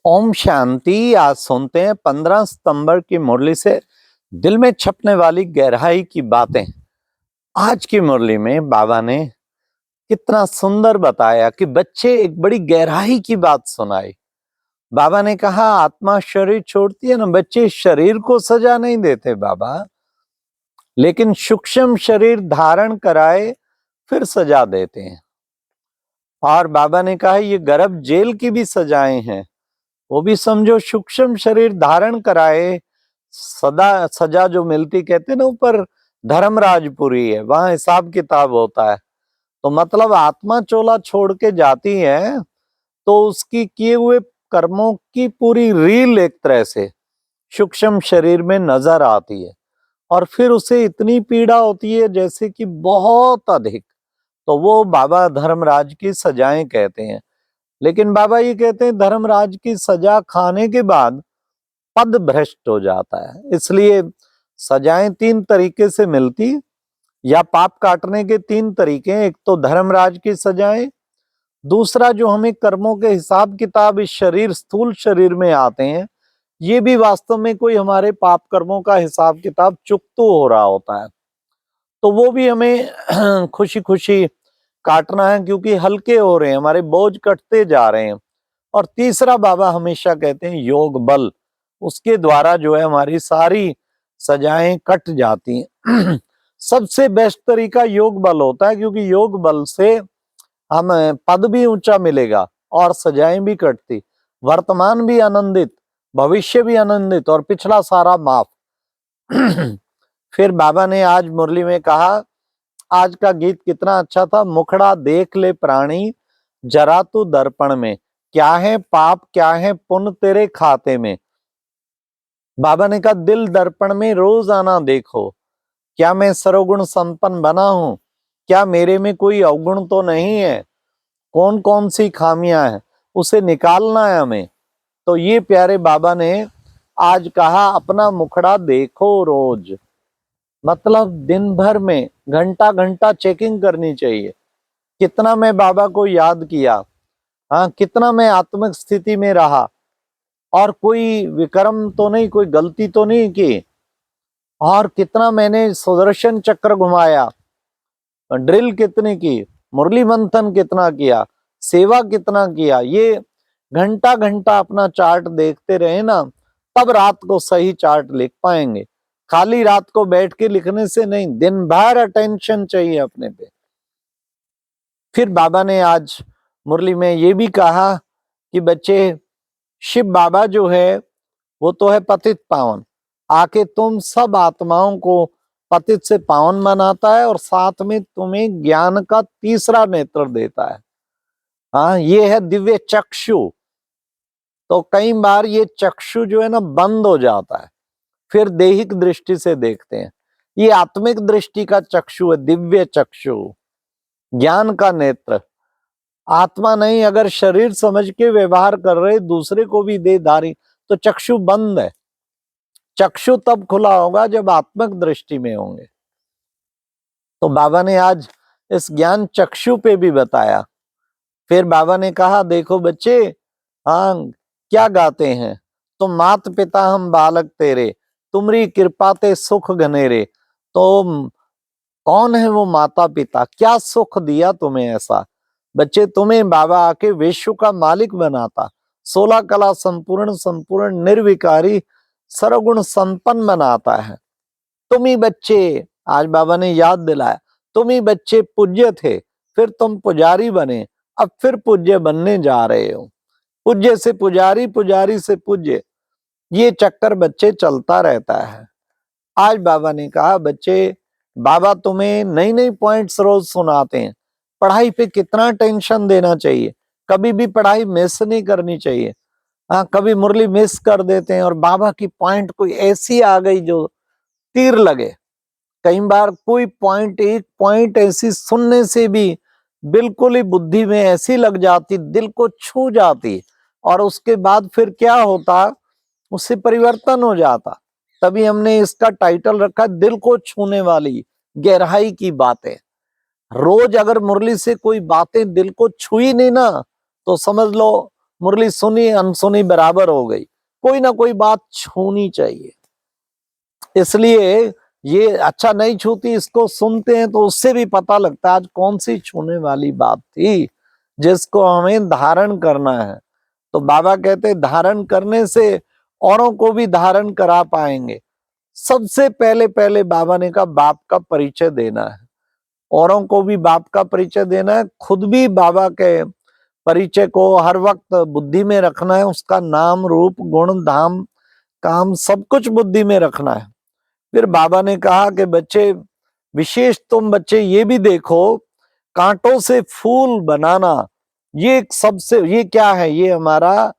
ओम शांति। आज सुनते हैं 15 सितंबर की मुरली से दिल में छपने वाली गहराई की बातें। आज की मुरली में बाबा ने कितना सुंदर बताया कि बच्चे एक बड़ी गहराई की बात सुनाई। बाबा ने कहा आत्मा शरीर छोड़ती है ना, बच्चे शरीर को सजा नहीं देते बाबा, लेकिन सूक्ष्म शरीर धारण कराए फिर सजा देते हैं। और बाबा ने कहा ये गर्भ जेल की भी सजाएं हैं, वो भी समझो सूक्ष्म शरीर धारण कराए सदा सजा जो मिलती, कहते ना ऊपर धर्मराजपुरी है, वहां हिसाब किताब होता है। तो मतलब आत्मा चोला छोड़ के जाती है तो उसकी किए हुए कर्मों की पूरी रील एक तरह से सूक्ष्म शरीर में नजर आती है, और फिर उसे इतनी पीड़ा होती है जैसे कि बहुत अधिक। तो वो बाबा धर्मराज की सजाएं कहते हैं। लेकिन बाबा ये कहते हैं धर्मराज की सजा खाने के बाद पद भ्रष्ट हो जाता है, इसलिए सजाएं 3 तरीके से मिलती, या पाप काटने के 3 तरीके। एक तो धर्मराज की सजाएं, दूसरा जो हमें कर्मों के हिसाब किताब इस शरीर स्थूल शरीर में आते हैं, ये भी वास्तव में कोई हमारे पाप कर्मों का हिसाब किताब चुकतो हो रहा होता है, तो वो भी हमें खुशी खुशी काटना है, क्योंकि हल्के हो रहे हैं, हमारे बोझ कटते जा रहे हैं। और तीसरा बाबा हमेशा कहते हैं योग बल, उसके द्वारा जो है हमारी सारी सजाएं कट जाती हैं। सबसे बेस्ट तरीका योग बल होता है, क्योंकि योग बल से हम पद भी ऊंचा मिलेगा और सजाएं भी कटती, वर्तमान भी आनंदित, भविष्य भी आनंदित, और पिछला सारा माफ। फिर बाबा ने आज मुरली में कहा, आज का गीत कितना अच्छा था, मुखड़ा देख ले प्राणी जरा तू दर्पण में, क्या है पाप क्या है पुण्य तेरे खाते में। बाबा ने कहा दिल दर्पण में रोज आना देखो, क्या मैं सर्वगुण संपन्न बना हूं, क्या मेरे में कोई अवगुण तो नहीं है, कौन कौन सी खामियां हैं, उसे निकालना है हमें। तो ये प्यारे बाबा ने आज कहा अपना मुखड़ा देखो रोज, मतलब दिन भर में घंटा घंटा चेकिंग करनी चाहिए, कितना मैं बाबा को याद किया, हाँ कितना मैं आत्मिक स्थिति में रहा, और कोई विक्रम तो नहीं, कोई गलती तो नहीं की, और कितना मैंने सुदर्शन चक्र घुमाया, ड्रिल कितनी की, मुरली मंथन कितना किया, सेवा कितना किया, ये घंटा घंटा अपना चार्ट देखते रहे ना, तब रात को सही चार्ट लिख पाएंगे। खाली रात को बैठ के लिखने से नहीं, दिन भर अटेंशन चाहिए अपने पे। फिर बाबा ने आज मुरली में ये भी कहा कि बच्चे शिव बाबा जो है वो तो है पतित पावन, आके तुम सब आत्माओं को पतित से पावन बनाता है, और साथ में तुम्हें ज्ञान का तीसरा नेत्र देता है। हाँ ये है दिव्य चक्षु। तो कई बार ये चक्षु जो है ना बंद हो जाता है, फिर देहिक दृष्टि से देखते हैं, ये आत्मिक दृष्टि का चक्षु है, दिव्य चक्षु, ज्ञान का नेत्र। आत्मा नहीं, अगर शरीर समझ के व्यवहार कर रहे, दूसरे को भी दे धारी, तो चक्षु बंद है। चक्षु तब खुला होगा जब आत्मिक दृष्टि में होंगे। तो बाबा ने आज इस ज्ञान चक्षु पे भी बताया। फिर बाबा ने कहा देखो बच्चे, हाँ क्या गाते हैं, तुम मात पिता हम बालक तेरे, तुमरी कृपा ते सुख घनेरे। तो कौन है वो माता पिता, क्या सुख दिया तुम्हें ऐसा। बच्चे तुम्हें बाबा आके विश्व का मालिक बनाता, 16 कला संपूर्ण संपूर्ण निर्विकारी सर्वगुण संपन्न बनाता है। तुम ही बच्चे, आज बाबा ने याद दिलाया, तुम ही बच्चे पूज्य थे, फिर तुम पुजारी बने, अब फिर पूज्य बनने जा रहे हो। पूज्य से पुजारी, पुजारी से पूज्य, ये चक्कर बच्चे चलता रहता है। आज बाबा ने कहा बच्चे, बाबा तुम्हें नई नई पॉइंट्स रोज सुनाते हैं, पढ़ाई पे कितना टेंशन देना चाहिए, कभी भी पढ़ाई मिस नहीं करनी चाहिए। हाँ कभी मुरली मिस कर देते हैं और बाबा की पॉइंट कोई ऐसी आ गई जो तीर लगे। कई बार कोई पॉइंट, एक पॉइंट ऐसी सुनने से भी बिल्कुल ही बुद्धि में ऐसी लग जाती, दिल को छू जाती, और उसके बाद फिर क्या होता, उससे परिवर्तन हो जाता। तभी हमने इसका टाइटल रखा दिल को छूने वाली गहराई की बातें। रोज अगर मुरली से कोई बातें दिल को छुई नहीं ना, तो समझ लो मुरली सुनी अनसुनी बराबर हो गई, कोई ना कोई बात छूनी चाहिए। इसलिए ये अच्छा नहीं छूती, इसको सुनते हैं तो उससे भी पता लगता है आज कौन सी छूने वाली बात थी जिसको हमें धारण करना है। तो बाबा कहते धारण करने से औरों को भी धारण करा पाएंगे। सबसे पहले पहले बाबा ने कहा बाप का परिचय देना है, औरों को भी बाप का परिचय देना है, खुद भी बाबा के परिचय को हर वक्त बुद्धि में रखना है, उसका नाम रूप गुण धाम काम सब कुछ बुद्धि में रखना है। फिर बाबा ने कहा कि बच्चे विशेष तुम बच्चे ये भी देखो, कांटों से फूल बनाना ये सबसे, ये क्या है, ये हमारा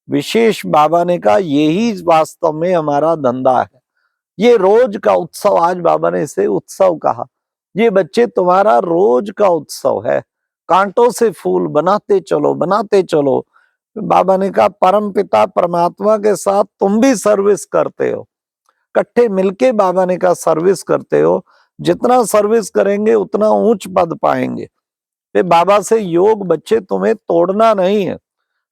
विशेष, बाबा ने कहा यही वास्तव में हमारा धंधा है। ये रोज का उत्सव, आज बाबा ने इसे उत्सव कहा, ये बच्चे तुम्हारा रोज का उत्सव है, कांटों से फूल बनाते चलो बनाते चलो। बाबा ने कहा परम पिता परमात्मा के साथ तुम भी सर्विस करते हो, इकट्ठे मिलके बाबा ने कहा सर्विस करते हो, जितना सर्विस करेंगे उतना ऊंच पद पाएंगे। फिर बाबा से योग बच्चे तुम्हें तोड़ना नहीं है,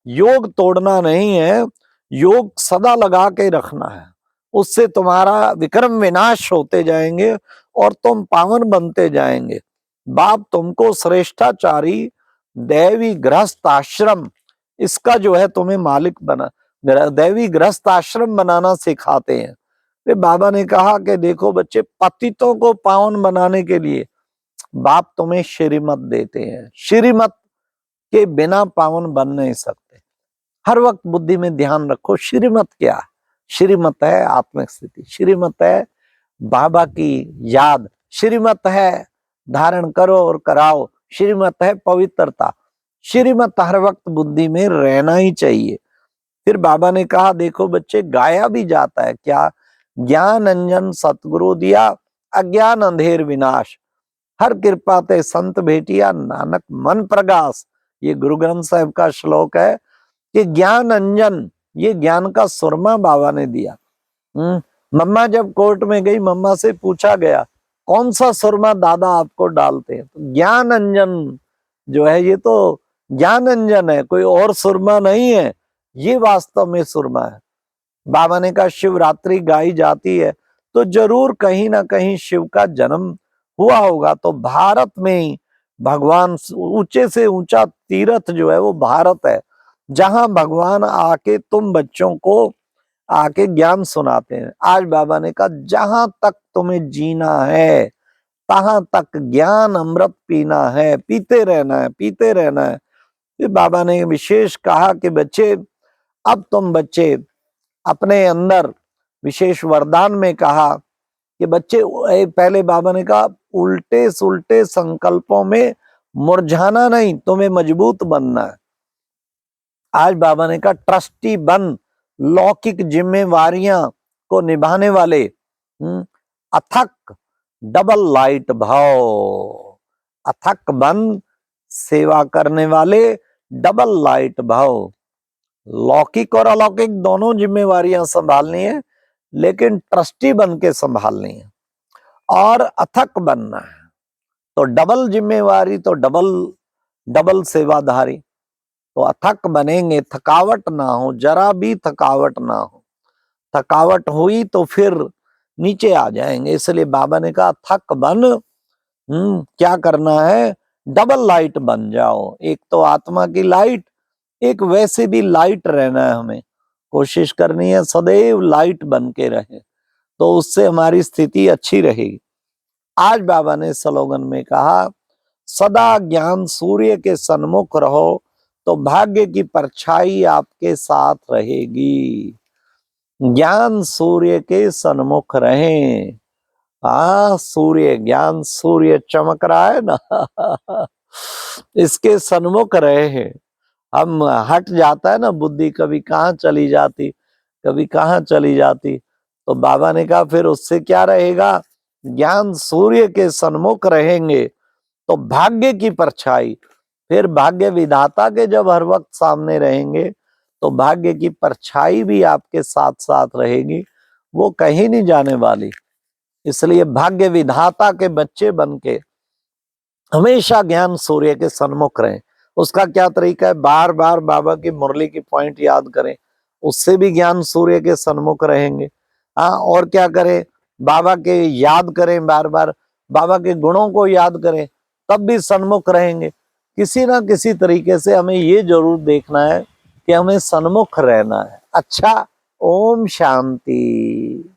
योग तोड़ना नहीं है, योग सदा लगा के रखना है, उससे तुम्हारा विक्रम विनाश होते जाएंगे और तुम पावन बनते जाएंगे। बाप तुमको श्रेष्ठाचारी दैवी गृहस्थ आश्रम, इसका जो है तुम्हें मालिक बना, दैवी गृहस्थ आश्रम बनाना सिखाते हैं। फिर बाबा ने कहा कि देखो बच्चे, पतितों को पावन बनाने के लिए बाप तुम्हें श्रीमत देते हैं, श्रीमत के बिना पावन बन नहीं सकते। हर वक्त बुद्धि में ध्यान रखो श्रीमत क्या है। श्रीमत है आत्मिक स्थिति, श्रीमत है बाबा की याद, श्रीमत है धारण करो और कराओ, श्रीमत है पवित्रता, श्रीमत हर वक्त बुद्धि में रहना ही चाहिए। फिर बाबा ने कहा देखो बच्चे, गाया भी जाता है क्या, ज्ञान अंजन सतगुरु दिया अज्ञान अंधेर विनाश, हर कृपा ते संत भेटिया नानक मन प्रगास। ये गुरु ग्रंथ साहिब का श्लोक है कि ज्ञान अंजन, ये ज्ञान का सुरमा बाबा ने दिया। मम्मा जब कोर्ट में गई, मम्मा से पूछा गया कौन सा सुरमा दादा आपको डालते हैं, तो ज्ञान अंजन जो है ये तो ज्ञान अंजन है, कोई और सुरमा नहीं है, ये वास्तव में सुरमा है। बाबा ने कहा शिवरात्रि गाई जाती है तो जरूर कहीं ना कहीं शिव का जन्म हुआ होगा। तो भारत में ही भगवान, ऊंचे से ऊंचा तीर्थ जो है वो भारत है, जहां भगवान आके तुम बच्चों को आके ज्ञान सुनाते हैं। आज बाबा ने कहा जहां तक तुम्हें जीना है तहां तक ज्ञान अमृत पीना है, पीते रहना है, पीते रहना है। फिर बाबा ने विशेष कहा कि बच्चे, अब तुम बच्चे अपने अंदर विशेष वरदान में कहा कि बच्चे, पहले बाबा ने कहा उल्टे सुल्टे संकल्पों में मुरझाना नहीं, तुम्हें मजबूत बनना है। आज बाबा ने कहा ट्रस्टी बन, लौकिक जिम्मेवारियां को निभाने वाले, अथक डबल लाइट भाव, अथक बन सेवा करने वाले डबल लाइट भाव। लौकिक और अलौकिक दोनों जिम्मेवारियां संभालनी है, लेकिन ट्रस्टी बन के संभालनी है और अथक बनना है। तो डबल जिम्मेवारी तो डबल सेवाधारी, तो अथक बनेंगे, थकावट ना हो, जरा भी थकावट ना हो, थकावट हुई तो फिर नीचे आ जाएंगे। इसलिए बाबा ने कहा थक बन, क्या करना है, डबल लाइट बन जाओ, एक तो आत्मा की लाइट, एक वैसे भी लाइट रहना है, हमें कोशिश करनी है सदैव लाइट बन के रहे, तो उससे हमारी स्थिति अच्छी रहेगी। आज बाबा ने स्लोगन में कहा सदा ज्ञान सूर्य के सन्मुख रहो तो भाग्य की परछाई आपके साथ रहेगी। ज्ञान सूर्य के सन्मुख रहें, सूर्य, ज्ञान सूर्य चमक रहा है ना इसके सन्मुख रहे हैं। हम हट जाता है ना बुद्धि, कभी कहाँ चली जाती, कभी कहाँ चली जाती, तो बाबा ने कहा फिर उससे क्या रहेगा, ज्ञान सूर्य के सन्मुख रहेंगे तो भाग्य की परछाई, फिर भाग्य विधाता के जब हर वक्त सामने रहेंगे तो भाग्य की परछाई भी आपके साथ साथ रहेगी, वो कहीं नहीं जाने वाली। इसलिए भाग्य विधाता के बच्चे बन के हमेशा ज्ञान सूर्य के सन्मुख रहें, उसका क्या तरीका है, बार बार बाबा की मुरली की पॉइंट याद करें, उससे भी ज्ञान सूर्य के सन्मुख रहेंगे। हाँ, और क्या करें, बाबा के याद करें, बार बार बाबा के गुणों को याद करें, तब भी सन्मुख रहेंगे। किसी ना किसी तरीके से हमें ये जरूर देखना है कि हमें सन्मुख रहना है। अच्छा, ओम शांति।